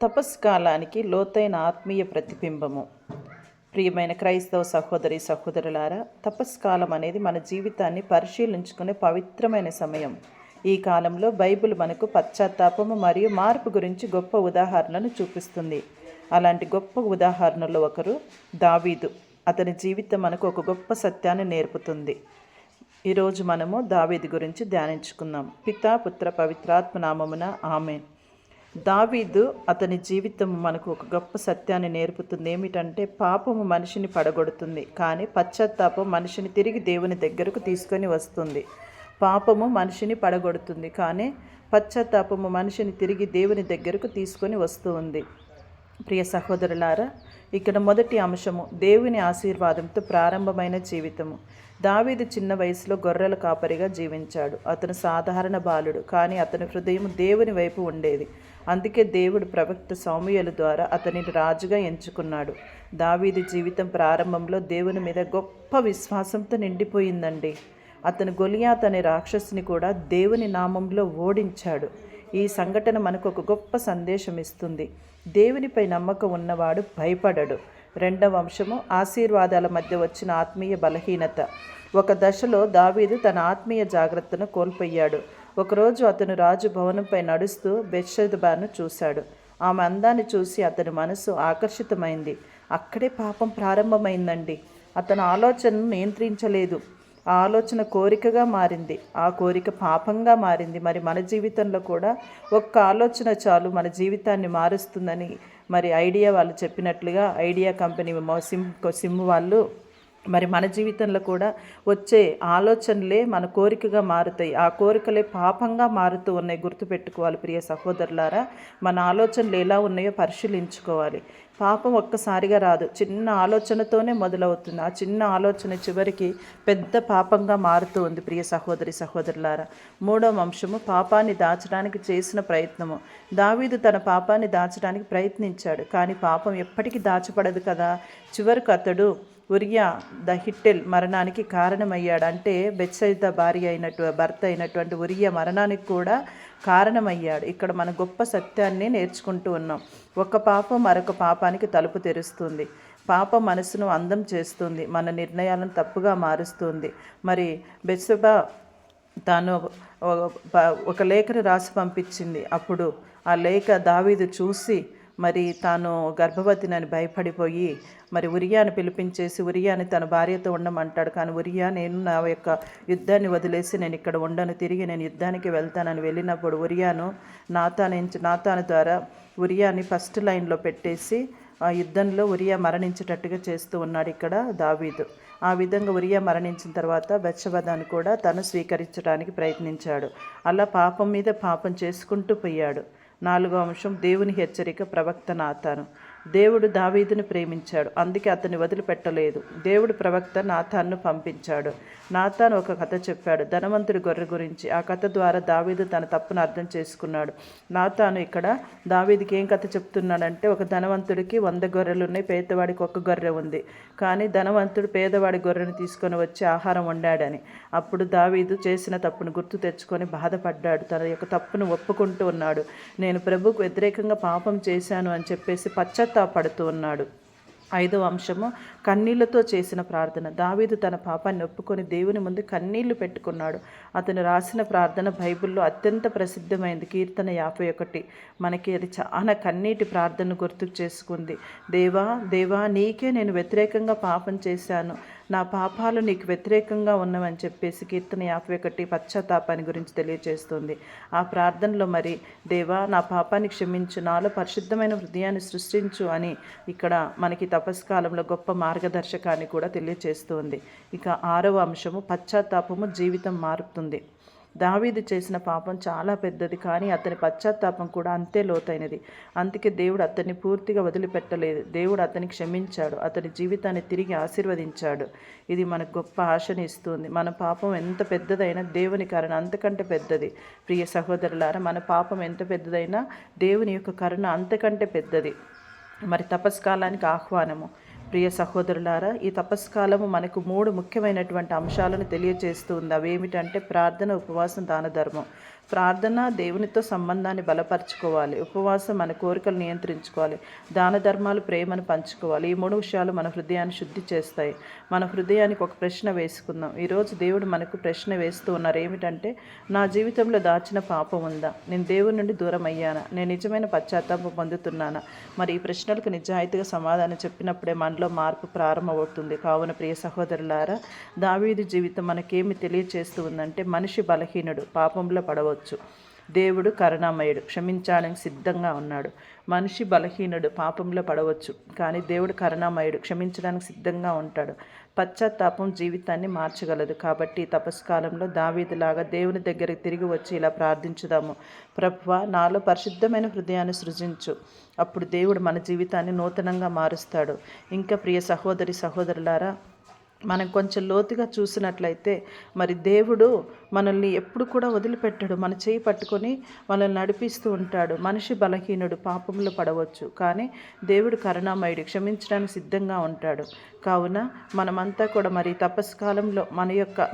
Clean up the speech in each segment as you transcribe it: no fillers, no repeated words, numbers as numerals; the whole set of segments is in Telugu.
తపస్కాలానికి లోతైన ఆత్మీయ ప్రతిబింబము. ప్రియమైన క్రైస్తవ సహోదరి సహోదరులారా, తపస్కాలం అనేది మన జీవితాన్ని పరిశీలించుకునే పవిత్రమైన సమయం. ఈ కాలంలో బైబిల్ మనకు పశ్చాత్తాపము మరియు మార్పు గురించి గొప్ప ఉదాహరణను చూపిస్తుంది. అలాంటి గొప్ప ఉదాహరణలో ఒకరు దావీదు. అతని జీవితం మనకు ఒక గొప్ప సత్యాన్ని నేర్పుతుంది. ఈరోజు మనము దావీదు గురించి ధ్యానించుకుందాం. పితా పుత్ర పవిత్రాత్మ నామమున ఆమేన్. దావీదు అతని జీవితం మనకు ఒక గొప్ప సత్యాన్ని నేర్పుతుంది. ఏమిటంటే, పాపము మనిషిని పడగొడుతుంది, కానీ పశ్చాత్తాపం మనిషిని తిరిగి దేవుని దగ్గరకు తీసుకొని వస్తుంది. పాపము మనిషిని పడగొడుతుంది, కానీ పశ్చాత్తాపము మనిషిని తిరిగి దేవుని దగ్గరకు తీసుకొని వస్తూ ఉంది. ప్రియ సహోదరులారా, ఇక్కడ మొదటి అంశము దేవుని ఆశీర్వాదంతో ప్రారంభమైన జీవితము. దావీదు చిన్న వయసులో గొర్రెల కాపరిగా జీవించాడు. అతను సాధారణ బాలుడు, కానీ అతని హృదయం దేవుని వైపు ఉండేది. అందుకే దేవుడు ప్రవక్త సమూయేలు ద్వారా అతనిని రాజుగా ఎంచుకున్నాడు. దావీదు జీవితం ప్రారంభంలో దేవుని మీద గొప్ప విశ్వాసంతో నిండిపోయిందండి. అతను గొలియాత్ అనే రాక్షసుని కూడా దేవుని నామంలో ఓడించాడు. ఈ సంఘటన మనకు ఒక గొప్ప సందేశం ఇస్తుంది. దేవునిపై నమ్మకం ఉన్నవాడు భయపడడు. రెండవ అంశము, ఆశీర్వాదాల మధ్య వచ్చిన ఆత్మీయ బలహీనత. ఒక దశలో దావీదు తన ఆత్మీయ జాగ్రత్తను కోల్పోయాడు. ఒకరోజు అతను రాజు భవనంపై నడుస్తూ బెత్షెబను చూశాడు. ఆమె అందాన్ని చూసి అతని మనసు ఆకర్షితమైంది. అక్కడే పాపం ప్రారంభమైందండి. అతను ఆలోచనను నియంత్రించలేదు. ఆ ఆలోచన కోరికగా మారింది. ఆ కోరిక పాపంగా మారింది. మరి మన జీవితంలో కూడా ఒక్క ఆలోచన చాలు మన జీవితాన్ని మారుస్తుందని మరి ఐడియా వాళ్ళు చెప్పినట్లుగా, ఐడియా కంపెనీ సిమ్ వాళ్ళు మరి మన జీవితంలో కూడా వచ్చే ఆలోచనలే మన కోరికగా మారుతాయి. ఆ కోరికలే పాపంగా మారుతూ ఉన్నాయి. గుర్తుపెట్టుకోవాలి ప్రియ సహోదరులారా. మన ఆలోచనలు ఎలా ఉన్నాయో పరిశీలించుకోవాలి. పాపం ఒక్కసారిగా రాదు, చిన్న ఆలోచనతోనే మొదలవుతుంది. ఆ చిన్న ఆలోచన చివరికి పెద్ద పాపంగా మారుతూ ఉంది. ప్రియ సహోదరి సహోదరులారా, మూడవ అంశము, పాపాన్ని దాచడానికి చేసిన ప్రయత్నము. దావీదు తన పాపాన్ని దాచడానికి ప్రయత్నించాడు, కానీ పాపం ఎప్పటికీ దాచపడదు కదా. చివరకు అతడు ఉరియా ద హిట్టెల్ మరణానికి కారణమయ్యాడు. అంటే బెత్షెబ భర్త అయినటువంటి ఉరియా మరణానికి కూడా కారణమయ్యాడు. ఇక్కడ మన గొప్ప సత్యాన్ని నేర్చుకుంటూ ఉన్నాం. ఒక పాపం మరొక పాపానికి తలుపు తెరుస్తుంది. పాపం మనసును అందం చేస్తుంది, మన నిర్ణయాలను తప్పుగా మారుస్తుంది. మరి బెత్షెబ తాను ఒక లేఖను రాసి పంపించింది. అప్పుడు ఆ లేఖ దావీదు చూసి మరి తాను గర్భవతినని భయపడిపోయి మరి ఉరియాని పిలిపించేసి ఉరియాని తన భార్యతో ఉండమంటాడు. కానీ ఉరియా, నేను నా యొక్క యుద్ధాన్ని వదిలేసి నేను ఇక్కడ ఉండను, తిరిగి నేను యుద్ధానికి వెళ్తానని వెళ్ళినప్పుడు ఉరియాను నాతాను ద్వారా ఉరియాని ఫస్ట్ లైన్లో పెట్టేసి ఆ యుద్ధంలో ఉరియా మరణించేటట్టుగా చేస్తూ ఉన్నాడు ఇక్కడ దావీదు. ఆ విధంగా ఉరియా మరణించిన తర్వాత బెత్షెబను కూడా తను స్వీకరించడానికి ప్రయత్నించాడు. అలా పాపం మీద పాపం చేసుకుంటూ పోయాడు. నాలుగో అంశం, దేవుని హెచ్చరిక. ప్రవక్త నాతాను. దేవుడు దావీదుని ప్రేమించాడు, అందుకే అతన్ని వదిలిపెట్టలేదు. దేవుడు ప్రవక్త నాతాన్ను పంపించాడు. నాతాను ఒక కథ చెప్పాడు, ధనవంతుడి గొర్రె గురించి. ఆ కథ ద్వారా దావీదు తన తప్పును అర్థం చేసుకున్నాడు. నాతాను ఇక్కడ దావీదుకి ఏం కథ చెప్తున్నాడంటే, ఒక ధనవంతుడికి 100 గొర్రెలు ఉన్నాయి, పేదవాడికి 1 గొర్రె ఉంది. కానీ ధనవంతుడు పేదవాడి గొర్రెను తీసుకొని వచ్చి ఆహారం వండాడని. అప్పుడు దావీదు చేసిన తప్పును గుర్తు తెచ్చుకొని బాధపడ్డాడు. తన యొక్క తప్పును ఒప్పుకుంటూ ఉన్నాడు. నేను ప్రభువుకు వ్యతిరేకంగా పాపం చేశాను అని చెప్పేసి పశ్చాత్తాపడుతూ ఉన్నాడు. ఐదవ అంశము, కన్నీళ్లతో చేసిన ప్రార్థన. దావీదు తన పాపాన్ని ఒప్పుకొని దేవుని ముందు కన్నీళ్లు పెట్టుకున్నాడు. అతను రాసిన ప్రార్థన బైబిల్లో అత్యంత ప్రసిద్ధమైంది. కీర్తన 51. మనకి అది చాలా కన్నీటి ప్రార్థనను గుర్తుకు చేసుకుంది. దేవా దేవా, నీకే నేను వ్యతిరేకంగా పాపం చేశాను, నా పాపాలు నీకు వ్యతిరేకంగా ఉన్నవని చెప్పేసి కీర్తన 51 పశ్చాత్తాపాన్ని గురించి తెలియజేస్తుంది. ఆ ప్రార్థనలో మరి దేవా, నా పాపాన్ని క్షమించు, నాలో పరిశుద్ధమైన హృదయాన్ని సృష్టించు అని ఇక్కడ మనకి తపస్కాలంలో గొప్ప మార్గదర్శకాన్ని కూడా తెలియజేస్తుంది. ఇక ఆరవ అంశము, పశ్చాత్తాపము జీవితం మారుతుంది. దావీదు చేసిన పాపం చాలా పెద్దది, కానీ అతని పశ్చాత్తాపం కూడా అంతే లోతైనది. అందుకే దేవుడు అతన్ని పూర్తిగా వదిలిపెట్టలేదు. దేవుడు అతన్ని క్షమించాడు, అతని జీవితాన్ని తిరిగి ఆశీర్వదించాడు. ఇది మనకు గొప్ప ఆశని ఇస్తుంది. మన పాపం ఎంత పెద్దదైనా దేవుని కరుణ అంతకంటే పెద్దది. ప్రియ సహోదరులారా, మన పాపం ఎంత పెద్దదైనా దేవుని యొక్క కరుణ అంతకంటే పెద్దది. మరి తపస్కాలానికి ఆహ్వానము. ప్రియ సహోదరులారా, ఈ తపస్కాలము మనకు 3 ముఖ్యమైనటువంటి అంశాలను తెలియజేస్తూ ఉంది. అవేమిటంటే ప్రార్థన, ఉపవాసం, దాన ధర్మం. ప్రార్థన దేవునితో సంబంధాన్ని బలపరచుకోవాలి. ఉపవాసం మన కోరికలు నియంత్రించుకోవాలి. దాన ధర్మాలు ప్రేమను పంచుకోవాలి. ఈ 3 విషయాలు మన హృదయాన్ని శుద్ధి చేస్తాయి. మన హృదయానికి ఒక ప్రశ్న వేసుకుందాం. ఈరోజు దేవుడు మనకు ప్రశ్న వేస్తూ ఉన్నారు. ఏమిటంటే, నా జీవితంలో దాచిన పాపం ఉందా? నేను దేవుని నుండి దూరం అయ్యానా? నేను నిజమైన పశ్చాత్తాపం పొందుతున్నానా? మరి ఈ ప్రశ్నలకు నిజాయితీగా సమాధానం చెప్పినప్పుడే మనలో మార్పు ప్రారంభమవుతుంది. కావున ప్రియ సహోదరులారా, దావీదు జీవితం మనకేమి తెలియచేస్తూ ఉందంటే, మనిషి బలహీనుడు, పాపంలో పడవచ్చు. దేవుడు కరుణామయుడు, క్షమించడానికి సిద్ధంగా ఉన్నాడు. మనిషి బలహీనుడు, పాపంలో పడవచ్చు, కానీ దేవుడు కరుణామయుడు, క్షమించడానికి సిద్ధంగా ఉంటాడు. పశ్చాత్తాపం జీవితాన్ని మార్చగలదు. కాబట్టి తపస్కాలంలో దావీదులాగా దేవుని దగ్గరికి తిరిగి వచ్చి ఇలా ప్రార్థించుదాము. ప్రభువా, నాలో పరిశుద్ధమైన హృదయాన్ని సృజించు. అప్పుడు దేవుడు మన జీవితాన్ని నూతనంగా మారుస్తాడు. ఇంకా ప్రియ సహోదరి సహోదరులారా, మనం కొంచెం లోతుగా చూసినట్లయితే, మరి దేవుడు మనల్ని ఎప్పుడు కూడా వదిలిపెట్టడు. మన చేయి పట్టుకొని మనల్ని నడిపిస్తూ ఉంటాడు. మనిషి బలహీనుడు, పాపంలో పడవచ్చు, కానీ దేవుడు కరుణామయుడు, క్షమించడానికి సిద్ధంగా ఉంటాడు. కావున మనమంతా కూడా మరి తపస్కాలంలో మన యొక్క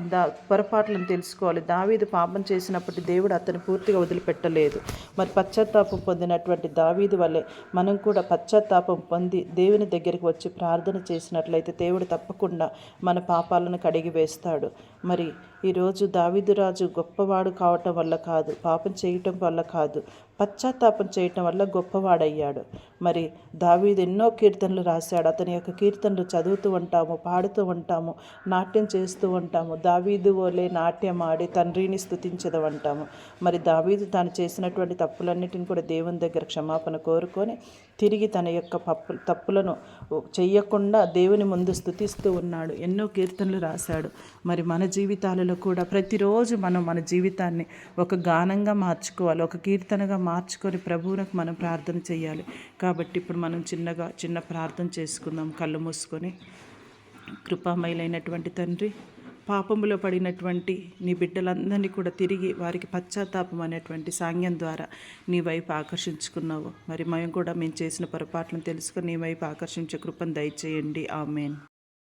పొరపాట్లను తెలుసుకోవాలి. దావీదు పాపం చేసినప్పుడు దేవుడు అతను పూర్తిగా వదిలిపెట్టలేదు. మరి పశ్చాత్తాపం పొందినటువంటి దావీదు వల్లే మనం కూడా పశ్చాత్తాపం పొంది దేవుని దగ్గరికి వచ్చి ప్రార్థన చేసినట్లయితే దేవుడు తప్పకుండా మన పాపాలను కడిగి వేస్తాడు. మరి ఈరోజు దావీదురాజు గొప్పవాడు కావటం వల్ల కాదు, పాపం చేయటం వల్ల కాదు, పశ్చాత్తాపం చేయటం వల్ల గొప్పవాడయ్యాడు. మరి దావీదు ఎన్నో కీర్తనలు రాశాడు. అతని యొక్క కీర్తనలు చదువుతూ ఉంటాము, పాడుతూ ఉంటాము, నాట్యం చేస్తూ ఉంటాము. దావీదు వలె నాట్యం ఆడి తండ్రిని స్తుతించదవంటాము. మరి దావీదు తాను చేసినటువంటి తప్పులన్నిటిని కూడా దేవుని దగ్గర క్షమాపణ కోరుకొని తిరిగి తన యొక్క తప్పులను చెయ్యకుండా దేవుని ముందు స్తుతిస్తూ ఉన్నాడు. ఎన్నో కీర్తనలు రాశాడు. మరి మన జీవితాలలో కూడా ప్రతిరోజు మనం మన జీవితాన్ని ఒక గానంగా మార్చుకోవాలి, ఒక కీర్తనగా మార్చుకొని ప్రభువునకు మనం ప్రార్థన చేయాలి. కాబట్టి ఇప్పుడు మనం చిన్న ప్రార్థన చేసుకుందాం. కళ్ళు మూసుకొని. కృపామయులైనటువంటి తండ్రి, పాపములో పడినటువంటి నీ బిడ్డలందరినీ కూడా తిరిగి వారికి పశ్చాత్తాపం అనేటువంటి సాంగ్యం ద్వారా నీ వైపు ఆకర్షించుకున్నావు. మరి మేము కూడా చేసిన పొరపాట్లను తెలుసుకొని నీ వైపు ఆకర్షించే కృపను దయచేయండి. ఆమేన్.